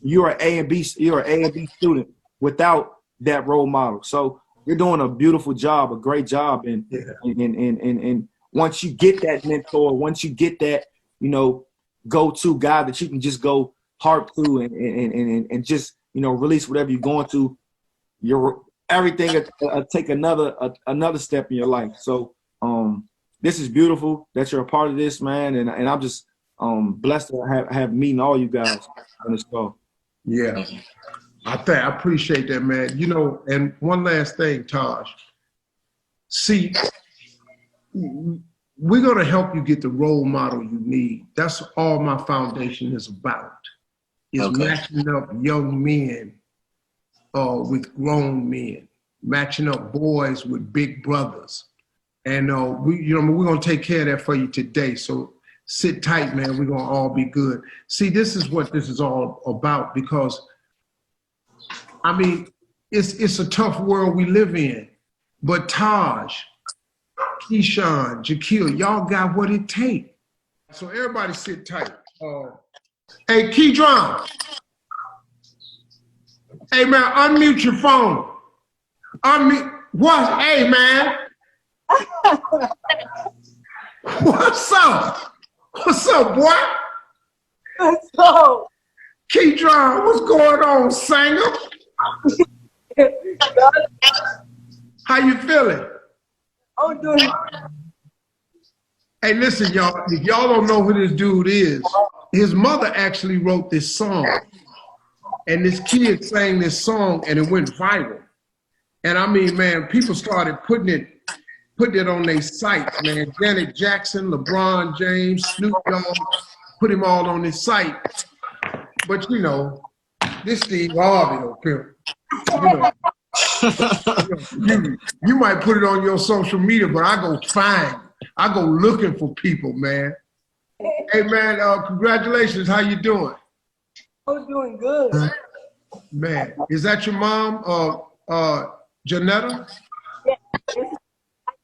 You're an A and B student without that role model. So you're doing a beautiful job, a great job, and once you get that mentor, once you get that, go-to guy that you can just go harp to and just release whatever you're going through, everything take another step in your life. So this is beautiful that you're a part of this, man, and I'm just blessed to have meeting all you guys on this call. Yeah, I appreciate that, man. And one last thing, Taj. See, we're gonna help you get the role model you need. That's all my foundation is about. Is matching up young men with grown men, matching up boys with big brothers. And we're gonna take care of that for you today. So sit tight, man. We're gonna all be good. See, this is what this is all about, because I mean, it's a tough world we live in. But Taj, Keyshawn, Jaquil, y'all got what it takes. So everybody sit tight. Hey, Keydron. Hey, man, unmute your phone. Unmute. What? Hey, man. What's up? What's up, boy? What's up? Keydron, what's going on, singer? How you feeling? I'm doing. Hey, listen, y'all. If y'all don't know who this dude is, his mother actually wrote this song. And this kid sang this song and it went viral. And I mean, man, people started putting it on their sites, man. Janet Jackson, LeBron James, Snoop Dogg, put him all on his site. But you know, this Steve Harvey, though, pimp. You might put it on your social media, but I go find. I go looking for people, man. Hey, man, congratulations. How you doing? I'm doing good. Man, is that your mom, Janetta? Yes.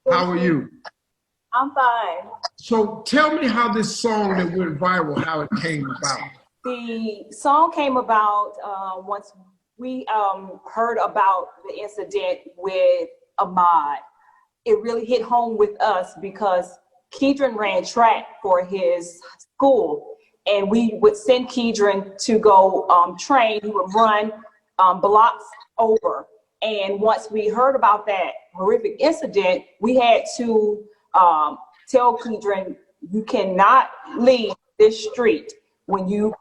How are you? I'm fine. So tell me how this song that went viral, how it came about. The song came about once we heard about the incident with Ahmad. It really hit home with us because Keedron ran track for his school, and we would send Keedron to go train. He would run blocks over. And once we heard about that horrific incident, we had to tell Keedron, you cannot leave this street when you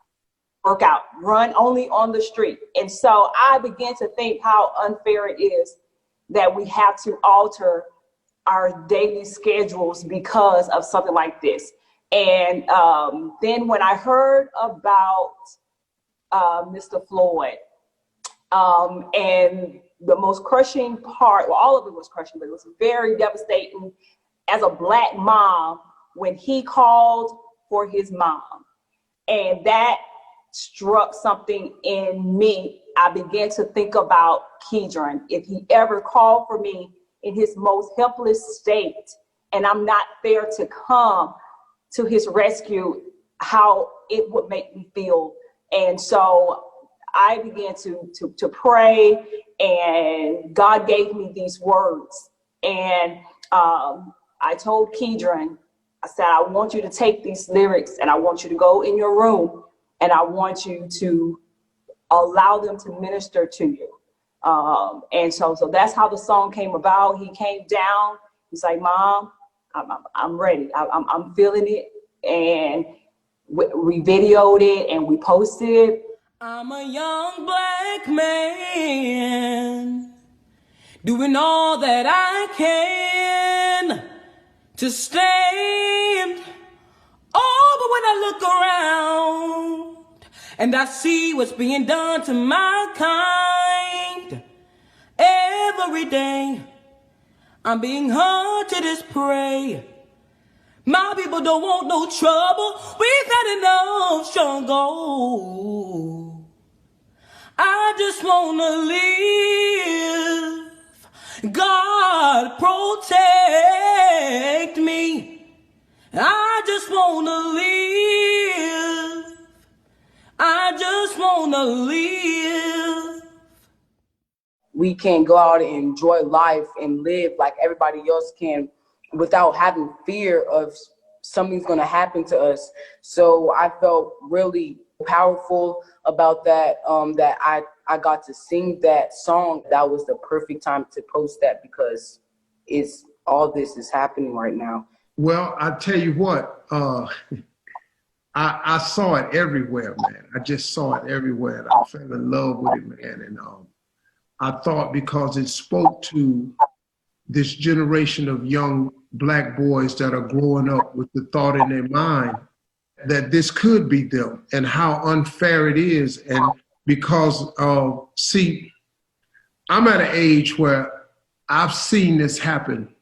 work out. Run only on the street. And so I began to think how unfair it is that we have to alter our daily schedules because of something like this. And then when I heard about Mr. Floyd, and the most crushing part, well, all of it was crushing, but it was very devastating as a Black mom when he called for his mom. And that struck something in me. I began to think about Keedron. If he ever called for me in his most helpless state, and I'm not there to come to his rescue, how it would make me feel. And so I began to pray, and God gave me these words. And I told Keedron, I said, I want you to take these lyrics and I want you to go in your room and I want you to allow them to minister to you. And so that's how the song came about. He came down, he's like, Mom, I'm ready. I'm feeling it. And we videoed it and we posted it. I'm a young Black man doing all that I can to stand. Oh, but when I look around and I see what's being done to my kind, every day I'm being hunted as prey. My people don't want no trouble. We've had enough struggle. I just wanna live. God protect me. I just wanna live. I just wanna live. We can go out and enjoy life and live like everybody else can without having fear of something's gonna happen to us. So I felt really powerful about that, that I got to sing that song. That was the perfect time to post that because all this is happening right now. Well, I tell you what, I saw it everywhere, man. I just saw it everywhere, and I fell in love with it, man. And I thought because it spoke to this generation of young Black boys that are growing up with the thought in their mind that this could be them, and how unfair it is. And because see, I'm at an age where I've seen this happen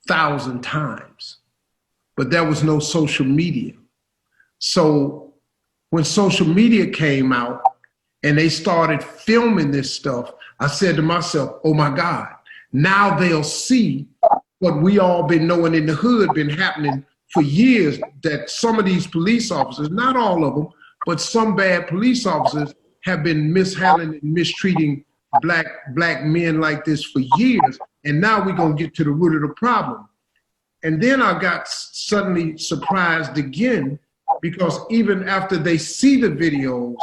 1,000 times, but there was no social media. So when social media came out and they started filming this stuff, I said to myself, oh my God, now they'll see what we all been knowing in the hood been happening for years, that some of these police officers, not all of them, but some bad police officers have been mishandling and mistreating black men like this for years. And now we're gonna get to the root of the problem. And then I got suddenly surprised again, because even after they see the videos,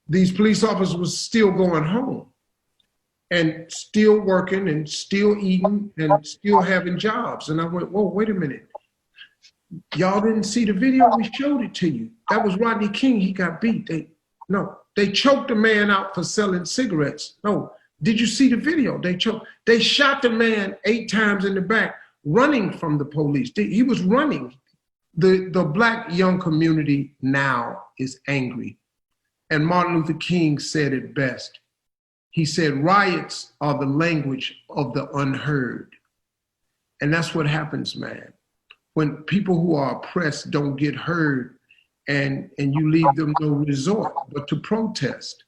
these police officers was still going home and still working and still eating and still having jobs. And I went, whoa, wait a minute. Y'all didn't see the video? We showed it to you. That was Rodney King. He got beat. They choked a man out for selling cigarettes. No, Did you see the video? They shot the man 8 times in the back, running from the police. He was running. The black young community now is angry. And Martin Luther King said it best. He said, riots are the language of the unheard. And that's what happens, man. When people who are oppressed don't get heard, and you leave them no resort but to protest.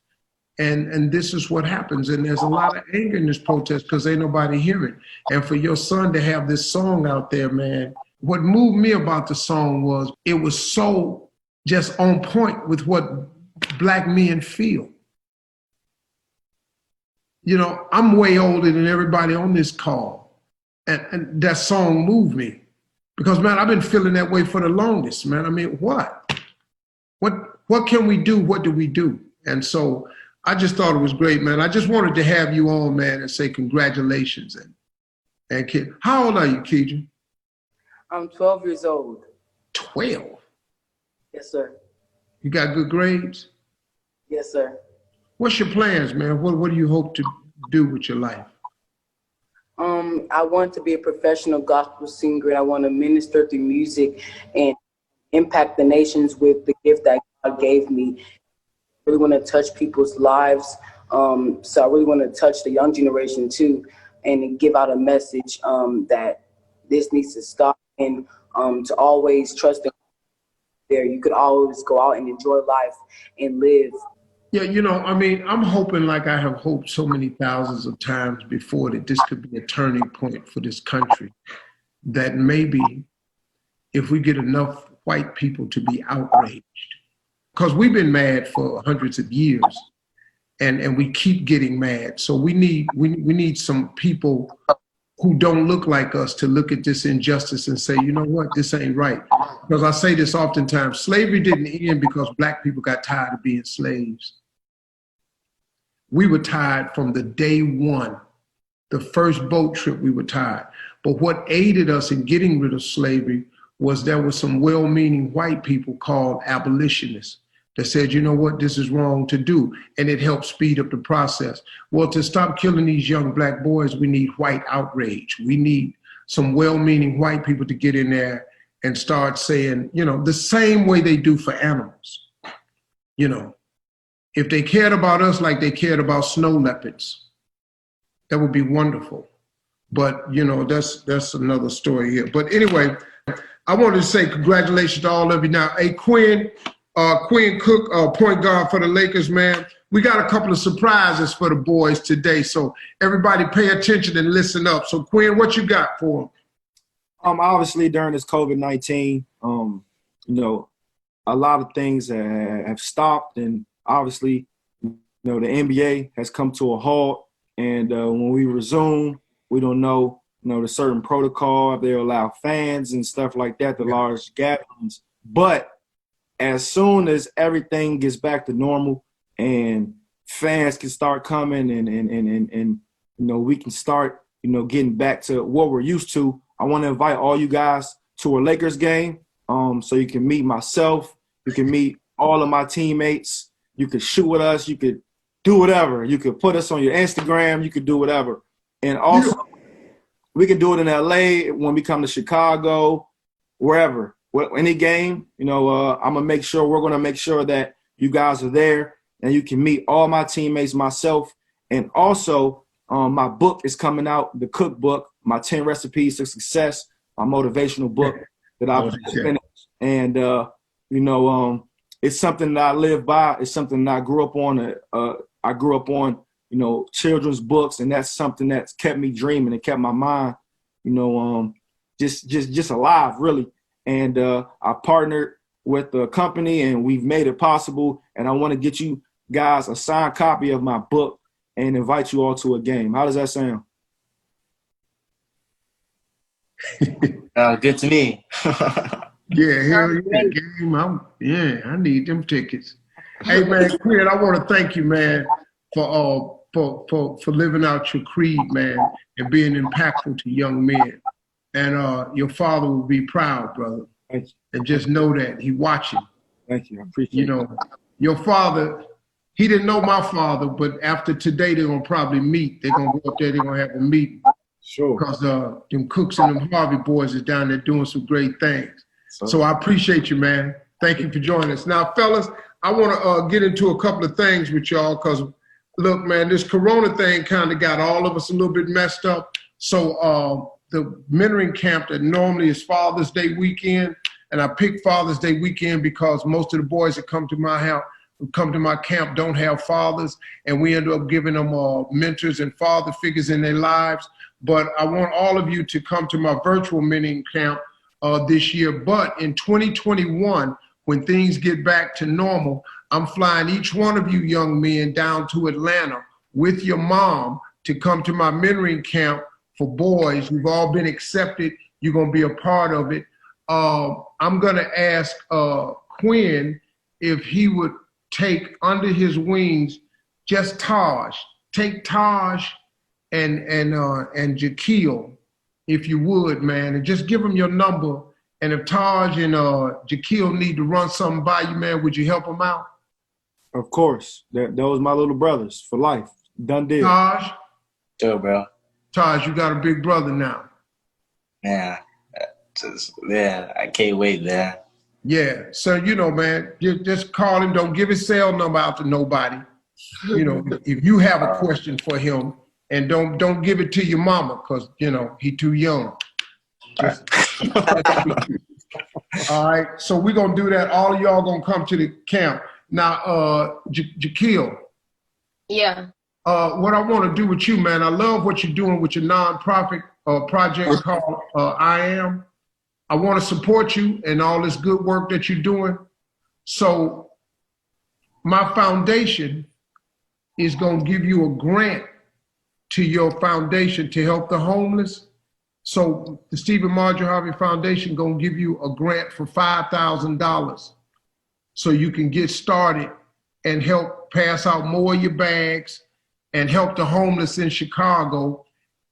And this is what happens. And there's a lot of anger in this protest because ain't nobody hearing. And for your son to have this song out there, man, what moved me about the song was it was so just on point with what black men feel. You know, I'm way older than everybody on this call. And that song moved me. Because, man, I've been feeling that way for the longest, man. I mean, what? What can we do? What do we do? And so I just thought it was great, man. I just wanted to have you on, man, and say congratulations. And kid, how old are you, Keidra? I'm 12 years old. 12? Yes, sir. You got good grades? Yes, sir. What's your plans, man? What do you hope to do with your life? I want to be a professional gospel singer, and I want to minister through music and impact the nations with the gift that God gave me. I really want to touch people's lives. So I really want to touch the young generation too, and give out a message that this needs to stop, and to always trust in there. You could always go out and enjoy life and live. Yeah, you know, I mean, I'm hoping, like I have hoped so many thousands of times before, that this could be a turning point for this country. That maybe if we get enough white people to be outraged, because we've been mad for hundreds of years, and we keep getting mad. So we need some people who don't look like us to look at this injustice and say, you know what, this ain't right. Because I say this oftentimes, slavery didn't end because black people got tired of being slaves. We were tired from the day one. The first boat trip, we were tired. But what aided us in getting rid of slavery was there were some well-meaning white people called abolitionists that said, you know what, this is wrong to do. And it helped speed up the process. Well, to stop killing these young black boys, we need white outrage. We need some well-meaning white people to get in there and start saying, you know, the same way they do for animals. You know, if they cared about us like they cared about snow leopards, that would be wonderful. But, you know, that's another story here. But anyway, I wanted to say congratulations to all of you. Now, hey, Quinn Cook, point guard for the Lakers, man. We got a couple of surprises for the boys today, so everybody pay attention and listen up. So, Quinn, what you got for them? Obviously, during this COVID-19, you know, a lot of things have stopped, and obviously, you know, the NBA has come to a halt. And when we resume, we don't know, you know, the certain protocol, if they allow fans and stuff like that, the large gatherings. But as soon as everything gets back to normal and fans can start coming and you know, we can start, you know, getting back to what we're used to, I want to invite all you guys to a Lakers game, so you can meet myself, you can meet all of my teammates, you could shoot with us, you could do whatever, you could put us on your Instagram, you could do whatever. And also, we can do it in LA when we come to Chicago, wherever. Any game, you know, we're going to make sure that you guys are there and you can meet all my teammates, myself. And also, my book is coming out, the cookbook, my 10 recipes to success, my motivational book that I've finished. And, you know, it's something that I live by. It's something that I grew up on. I grew up on, you know, children's books, and that's something that's kept me dreaming and kept my mind, you know, just alive, really. And I partnered with the company, and we've made it possible. And I want to get you guys a signed copy of my book and invite you all to a game. How does that sound? Good to me. Yeah, hell yeah, game. I need them tickets. Hey man, Quinn, I want to thank you, man, for living out your creed, man, and being impactful to young men. And your father will be proud, brother. Thank you. And just know that he watching. Thank you. I appreciate it. You know, your father, he didn't know my father, but after today, they're going to probably meet. They're going to go up there, they're going to have a meeting. Sure. Because them Cooks and them Harvey boys is down there doing some great things. So I appreciate you, man. Thank you for joining us. Now, fellas, I want to get into a couple of things with y'all because, look, man, this Corona thing kind of got all of us a little bit messed up. So the mentoring camp that normally is Father's Day weekend, and I picked Father's Day weekend because most of the boys that come to my house, come to my camp don't have fathers, and we end up giving them mentors and father figures in their lives. But I want all of you to come to my virtual mentoring camp this year. But in 2021, when things get back to normal, I'm flying each one of you young men down to Atlanta with your mom to come to my mentoring camp for boys. You've all been accepted. You're going to be a part of it. I'm going to ask Quinn if he would take under his wings just Taj. Take Taj and Jaquil, if you would, man, and just give them your number. And if Taj and Jaquil need to run something by you, man, would you help them out? Of course. Those my little brothers for life. Done deal. Taj? Sure, bro. Taj, you got a big brother now. Yeah. I can't wait, man. Yeah, so, you know, man, just call him. Don't give his cell number out to nobody. You know, if you have a question for him, and don't give it to your mama because, you know, he too young. Just, all right, so we're going to do that. All of y'all going to come to the camp. Now, Jaquil. Yeah. What I want to do with you, man, I love what you're doing with your nonprofit project called I Am. I want to support you and all this good work that you're doing. So my foundation is going to give you a grant to your foundation to help the homeless. So the Stephen Marjorie Harvey Foundation going to give you a grant for $5,000 so you can get started and help pass out more of your bags and help the homeless in Chicago.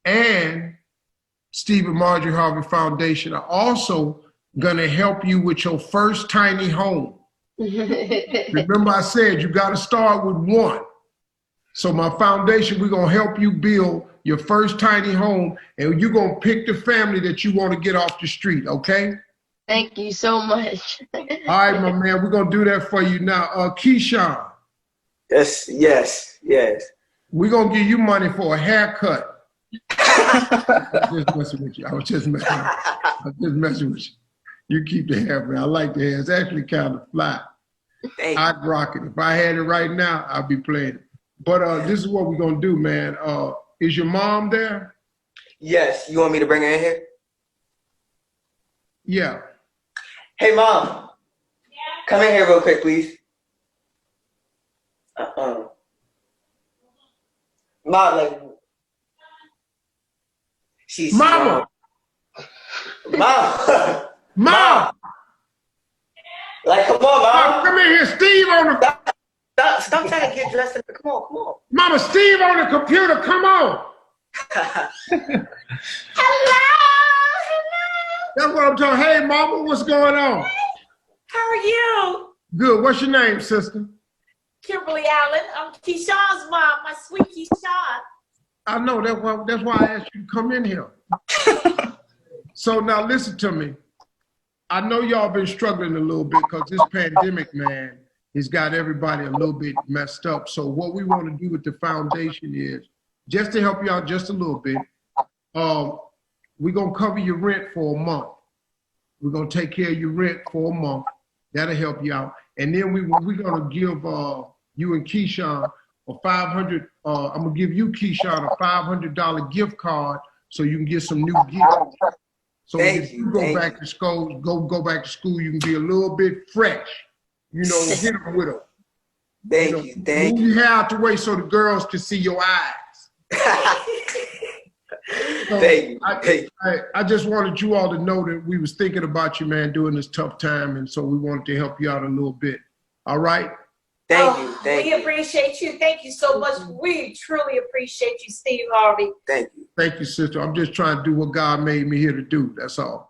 And Stephen Marjorie Harvey Foundation are also going to help you with your first tiny home. Remember I said you got to start with one. So my foundation, we're going to help you build your first tiny home, and you're going to pick the family that you want to get off the street, okay? Thank you so much. All right, my man, we're going to do that for you now. Keyshawn. Yes. We're going to give you money for a haircut. I was just messing with you. I was just messing with you. You keep the hair, man. I like the hair. It's actually kind of fly. I'd rock it. If I had it right now, I'd be playing it. But this is what we're going to do, man. Is your mom there? Yes. You want me to bring her in here? Yeah. Hey, Mom. Come in here real quick, please. Mom, like, she's Mama. Mom. Like, come on, Mom. Come in here, Steve on the. Stop trying to get dressed. Come on. Mama, Steve on the computer. Come on. Hello. That's what I'm talking. Hey, Mama, what's going on? How are you? Good. What's your name, sister? Kimberly Allen. I'm Keyshawn's mom, my sweet Keyshawn. I know. That's why I asked you to come in here. So now listen to me. I know y'all been struggling a little bit because this pandemic, man, has got everybody a little bit messed up. So what we want to do with the foundation is, just to help you out just a little bit, we're going to cover your rent for a month. We're going to take care of your rent for a month. That'll help you out. And then we're going to give you and Keyshawn a $500, I'm going to give you, Keyshawn, a $500 gift card so you can get some new gifts. So if you go back to school, go back to school, you can be a little bit fresh. You know, hit them with them. Thank you. Move your hair out the way so the girls can see your eyes. So Thank you. I just wanted you all to know that we was thinking about you, man, during this tough time, and so we wanted to help you out a little bit. All right? Thank you. We appreciate you. Thank you so much. We truly appreciate you, Steve Harvey. Thank you. Thank you, sister. I'm just trying to do what God made me here to do. That's all.